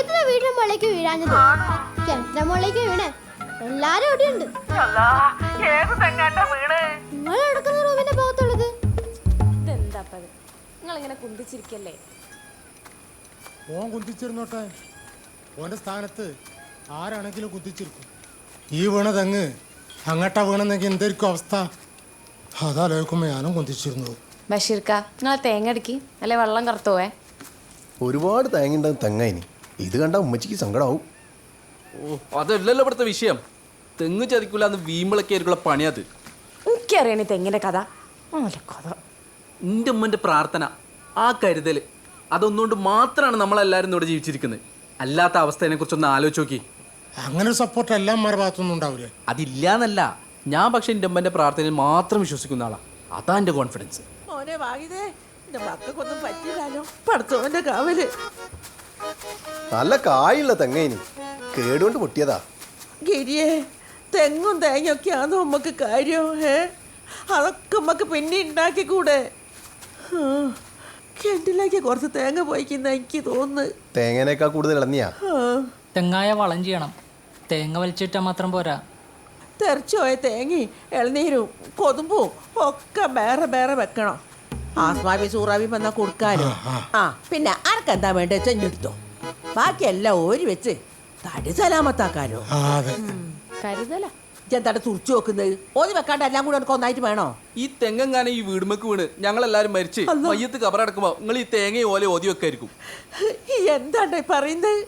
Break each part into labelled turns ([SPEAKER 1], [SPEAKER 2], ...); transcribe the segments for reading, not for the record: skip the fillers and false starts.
[SPEAKER 1] ഭാഗ്യത്തിലെ വീടിന്റെ മുകളിലേക്ക് വീഴാഞ്ഞത്. കിണറ്റിന്റെ മുകളിലേക്ക് വീണേ. എല്ലാരും ഇവിടെയുണ്ട്. നിങ്ങൾ എടുക്കുന്ന റൂമിന്റെ ഭാഗത്തുള്ളത്.
[SPEAKER 2] ഇതെന്താപ്പത്? നിങ്ങൾ ഇങ്ങനെ കുന്തിച്ചിരിക്കല്ലേ?
[SPEAKER 3] ഓൻ കുന്തിച്ചിരുന്നോട്ടെ. ഓന്റെ സ്ഥാനത്ത് ആരാണെങ്കിലും കുന്തിച്ചിരിക്കും. ഈ വീണ തെങ്ങ് അങ്ങട്ടാ വീണെന്നെങ്കിൽ എന്തായിരിക്കും അവസ്ഥ? അതാലോചിക്കുമ്പോ ഞാനും കുന്തിച്ചിരുന്നു.
[SPEAKER 2] ബഷീർക്ക, നിങ്ങൾ തേങ്ങ അടിക്കി അല്ലെ വെള്ളം കറുത്തുപോവേ.
[SPEAKER 4] ഒരുപാട് തേങ്ങയുണ്ടാകും തെങ്ങയിന്. ഇത് കണ്ട ഉമ്മച്ചിക്ക് സങ്കടമാവും.
[SPEAKER 5] ഓ, അതല്ലല്ലോ ഇവിടുത്തെ വിഷയം. തെങ്ങ് ചതിക്കൂലെന്ന് വീമ്പിളക്കായിരിക്കുള്ള പണിയത്.
[SPEAKER 2] എനിക്കറിയണേ തെങ്ങിന്റെ കഥ. കഥ
[SPEAKER 5] എൻ്റെ ഉമ്മൻ്റെ പ്രാർത്ഥന, ആ കരുതൽ, അതൊന്നുകൊണ്ട് മാത്രമാണ് നമ്മളെല്ലാവരും ഇവിടെ ജീവിച്ചിരിക്കുന്നത്. അല്ലാത്ത അവസ്ഥയെ കുറിച്ചൊന്ന് ആലോചിച്ച് നോക്കി.
[SPEAKER 3] അങ്ങനെ ഒരു സപ്പോർട്ട് എല്ലാമാരുടെ ഭാഗത്തൊന്നും ഉണ്ടാവില്ലേ?
[SPEAKER 5] അതില്ലാന്നല്ല, ഞാൻ പക്ഷെ എൻ്റെ ഉമ്മൻ്റെ പ്രാർത്ഥനയിൽ മാത്രം വിശ്വസിക്കുന്ന ആളാണ്. അതാ എൻ്റെ കോൺഫിഡൻസ്.
[SPEAKER 6] മോനെ വാങ്ങിതേ, എന്റെ മക്കൾക്കൊന്നും പറ്റില്ലാലോ. പഠിച്ചോന്റെ കാവല്.
[SPEAKER 4] നല്ല കായുള്ള തെങ്ങയിന് കേടുകൊണ്ട് പൊട്ടിയതാ.
[SPEAKER 6] ഗിരിയെ, തെങ്ങും തേങ്ങയൊക്കെയാണോ നമുക്ക് കാര്യം? അതൊക്കെ നമുക്ക് പിന്നെ ഉണ്ടാക്കിക്കൂടെ? കിണറ്റിലേക്ക് കുറച്ച് തേങ്ങ പോയിക്കുന്ന എനിക്ക് തോന്നുന്നു.
[SPEAKER 4] തേങ്ങനേക്കാൾ കൂടുതൽ ഇളന്നിയാ.
[SPEAKER 7] തെങ്ങായ വളം ചെയ്യണം. തേങ്ങ വലിച്ചിട്ടാൽ മാത്രം പോരാ.
[SPEAKER 6] തെറിച്ചുപോയ തേങ്ങയും ഇളനീരും കൊതുമ്പും ഒക്കെ വേറെ വേറെ വെക്കണം. ആസ്മാവി സൂറാവി വന്നാൽ കൊടുക്കാനോ. പിന്നെ ആർക്കെന്താ വേണ്ടത് ചെഞ്ഞെടുത്തോ. ബാക്കിയെല്ലാം ഓരി വെച്ച് തടി സലാമത്താക്കാനോ.
[SPEAKER 2] കരുതല
[SPEAKER 6] എന്താ തുറച്ചു നോക്കുന്നത്? ഓതി വെക്കാണ്ട് എല്ലാം കൂടെ എനിക്ക് ഒന്നായിട്ട് വേണോ?
[SPEAKER 5] ഈ തെങ്ങെങ്ങാനും ഈ വീടുമക്ക് വീണ് ഞങ്ങളെല്ലാവരും മരിച്ച് മയ്യത്ത് കബറടക്കുമ്പോൾ നിങ്ങൾ ഈ തേങ്ങയും ഓല ഓതി വെക്കായിരിക്കും.
[SPEAKER 6] എന്താണ്ട് പറയുന്നത്?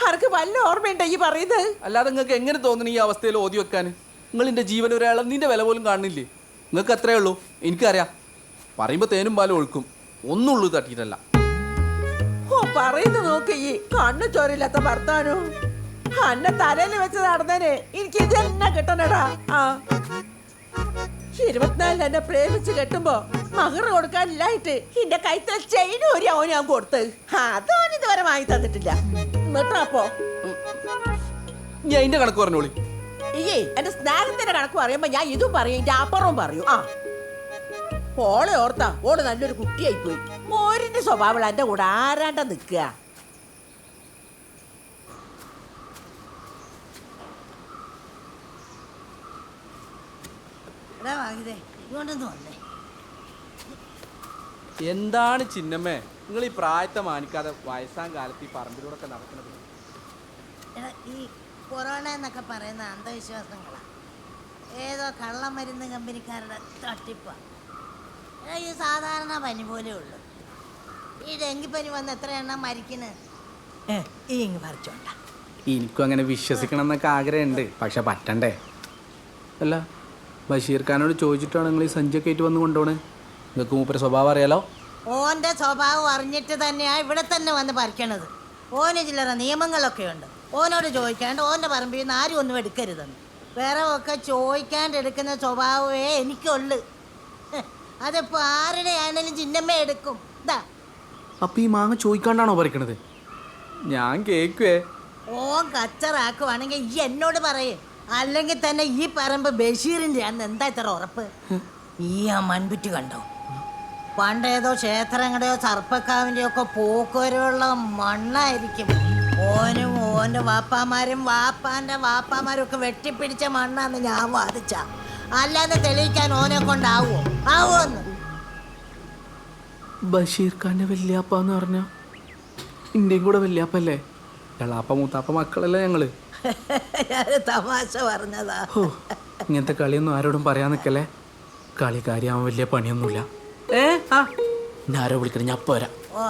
[SPEAKER 6] ആർക്ക് വല്ല ഓർമ്മയുണ്ടോ ഈ പറയുന്നത്?
[SPEAKER 5] അല്ലാതെ നിങ്ങൾക്ക് എങ്ങനെ തോന്നുന്നു ഈ അവസ്ഥയിൽ ഓതി വെക്കാൻ? നിങ്ങൾ എൻ്റെ ജീവൻ ഒരാളെ നിന്റെ വില പോലും കാണുന്നില്ലേ? നിങ്ങൾക്ക് അത്രയേ ഉള്ളൂ. എനിക്കറിയാം, പറയുമ്പോൾ തേനും പാലും ഒഴുക്കും. ഒന്നുള്ളൂ തട്ടിയിട്ടല്ല.
[SPEAKER 6] ഓ, പറയുന്നു നോക്ക് ഈ കണ്ണു ചോരില്ലാത്ത ഭർത്താനോ. അന്നെ തലയിൽ വെച്ച് നടന്നേനെ എനിക്ക് ഇത് തന്നെ കിട്ടണടാ. 24 എന്നെ പ്രേമിച്ച് കെട്ടുമ്പോ മഹർ കൊടുക്കാനില്ലായിട്ട് എന്റെ കൈത്തൽ ചെയിൻ ഒരു അവന് ഞാൻ കൊടുത്ത്. അതോൻ ഇതുവരെ വാങ്ങി തന്നിട്ടില്ല. എന്നിട്ടപ്പോ
[SPEAKER 5] ഞാൻ അതിന്റെ കണക്ക് പറഞ്ഞോളി.
[SPEAKER 6] ഈ എന്റെ സ്നേഹത്തിന്റെ കണക്ക് പറയുമ്പോ ഞാൻ ഇതും പറയും, എന്റെ അപ്പുറവും പറയൂ. ഓളെ ഓർത്താ ഓള് നല്ലൊരു കുട്ടിയായി പോയി. മോരിന്റെ സ്വഭാവം എന്റെ കൂടെ ആരാണ്ട നിക്കുക.
[SPEAKER 5] എന്താണ് ചിന്നമ്മേ നിങ്ങൾ ഈ പ്രായത്തെ മാനിക്കാതെ വയസ്സാം കാലത്ത് ഈ പറമ്പിലൂടെ നടക്കുന്നത്?
[SPEAKER 8] ഈ കൊറോണ എന്നൊക്കെ പറയുന്ന അന്ധവിശ്വാസങ്ങളാണ്. ഏതോ കള്ളമരുന്ന് കമ്പനിക്കാരുടെ തട്ടിപ്പാണ്. ഈ സാധാരണ പനി പോലെ ഉള്ളു. ഈ ഡെങ്കിപ്പനി വന്ന് എത്ര എണ്ണം മരിക്കുന്നത്?
[SPEAKER 5] എനിക്കും അങ്ങനെ വിശ്വസിക്കണം എന്നൊക്കെ ആഗ്രഹമുണ്ട്, പക്ഷെ പറ്റണ്ടേ. അല്ല, ബഷീർ ഖാനോട് ചോദിച്ചിട്ടാണ് നിങ്ങൾ ഈ സഞ്ചിയൊക്കെ ആയിട്ട് വന്ന് കൊണ്ടുപോണേ? നിങ്ങൾക്ക് മൂപ്പര സ്വഭാവം അറിയാലോ.
[SPEAKER 8] ഓൻ്റെ സ്വഭാവം അറിഞ്ഞിട്ട് തന്നെയാണ് ഇവിടെ തന്നെ വന്ന് പറിക്കണത്. ഓന് ചില്ലറ നിയമങ്ങളൊക്കെ ഉണ്ട്. ഓനോട് ചോദിക്കാണ്ട് ഓൻ്റെ പറമ്പിൽ നിന്ന് ആരും ഒന്നും എടുക്കരുതെന്ന്. വേറെ ഒക്കെ ചോദിക്കാണ്ട് എടുക്കുന്ന സ്വഭാവമേ എനിക്കുള്ളു. അതിപ്പോൾ ആരുടെ ആണെങ്കിലും ചിന്നമ്മ എടുക്കും. ഇതാ,
[SPEAKER 5] അപ്പം ഈ മാങ്ങ ചോദിക്കാണ്ടാണോ പറിക്കണത്? ഞാൻ കേക്കുവേ.
[SPEAKER 8] ഓൻ കച്ചറാക്കുവാണെങ്കിൽ ഈ എന്നോട് പറയേ. അല്ലെങ്കിൽ തന്നെ ഈ പറമ്പ് ബഷീറിൻ്റെ ആണെന്ന് എന്താ ഇത്ര ഉറപ്പ്? ഈ മൺപുറ്റി കണ്ടോ? പണ്ടേതോ ക്ഷേത്രങ്ങളുടെയോ സർപ്പക്കാവിൻ്റെയോ ഒക്കെ പോക്കുവരവുള്ള മണ്ണായിരിക്കും. ഓനും ഓൻ്റെ വാപ്പാമാരും വാപ്പാൻ്റെ വാപ്പാമാരും ഒക്കെ വെട്ടിപ്പിടിച്ച മണ്ണാന്ന് ഞാൻ വാദിച്ച. അല്ലാതെ തെളിയിക്കാൻ ഓനെ കൊണ്ടാവോ? ആവോന്ന്?
[SPEAKER 5] ബഷീർ ഖാൻ്റെ വല്യാപ്പാന്ന് പറഞ്ഞ ഇന്ത്യയും കൂടെ വല്യാപ്പല്ലേ? എളാപ്പ മൂത്താപ്പ മക്കളല്ലേ ഞങ്ങള്.
[SPEAKER 8] തമാശ പറഞ്ഞതാ.
[SPEAKER 5] ഇങ്ങനത്തെ കളിയൊന്നും ആരോടും പറയാൻ നിൽക്കല്ലേ. കളിക്കാരിയാവാൻ വലിയ പണിയൊന്നുമില്ല. ഞാൻ ആരോ വിളിക്കണം, ഞാൻ പോരാ.
[SPEAKER 8] ഓ